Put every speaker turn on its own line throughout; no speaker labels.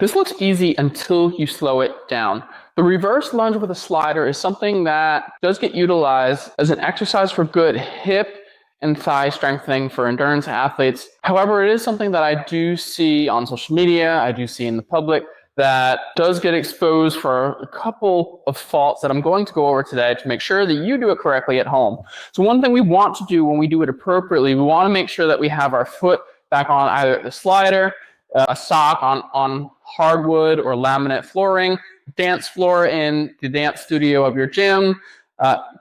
This looks easy until you slow it down. The reverse lunge with a slider is something that does get utilized as an exercise for good hip and thigh strengthening for endurance athletes. However, it is something that I do see on social media, I do see in the public, that does get exposed for a couple of faults that I'm going to go over today to make sure that you do it correctly at home. So one thing we want to do when we do it appropriately, we want to make sure that we have our foot back on either the slider, a sock on hardwood or laminate flooring, dance floor in the dance studio of your gym,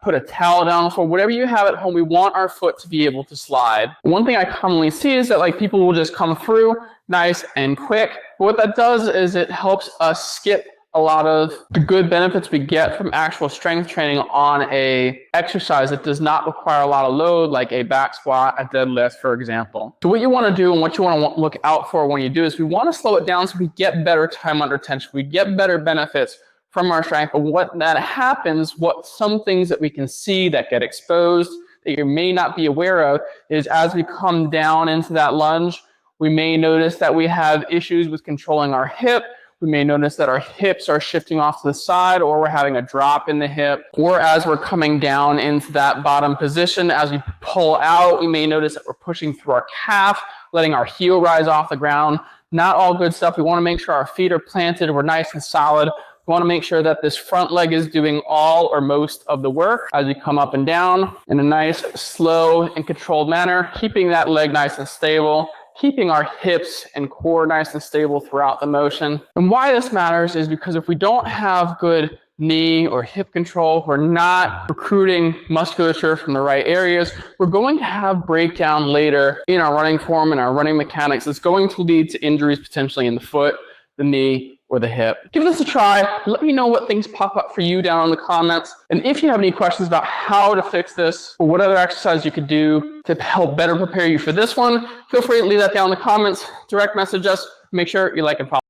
put a towel down for whatever you have at home. We want our foot to be able to slide. One thing I commonly see is that people will just come through nice and quick. But what that does is it helps us skip a lot of the good benefits we get from actual strength training on a exercise that does not require a lot of load, like a back squat, a deadlift, for example. So what you want to do and what you want to look out for when you do is we want to slow it down so we get better time under tension. We get better benefits from our strength. But what that happens, what some things that we can see that get exposed that you may not be aware of is as we come down into that lunge, we may notice that we have issues with controlling our hip. We may notice that our hips are shifting off to the side, or we're having a drop in the hip. Or as we're coming down into that bottom position, as we pull out, we may notice that we're pushing through our calf, letting our heel rise off the ground. Not all good stuff. We want to make sure our feet are planted, we're nice and solid. We want to make sure that this front leg is doing all or most of the work as we come up and down in a nice, slow, and controlled manner, keeping that leg nice and stable, keeping our hips and core nice and stable throughout the motion. And why this matters is because if we don't have good knee or hip control, we're not recruiting musculature from the right areas, we're going to have breakdown later in our running form and our running mechanics. It's going to lead to injuries potentially in the foot, the knee, or the hip. Give this a try. Let me know what things pop up for you down in the comments. And if you have any questions about how to fix this or what other exercise you could do to help better prepare you for this one, feel free to leave that down in the comments, direct message us, make sure you like and follow.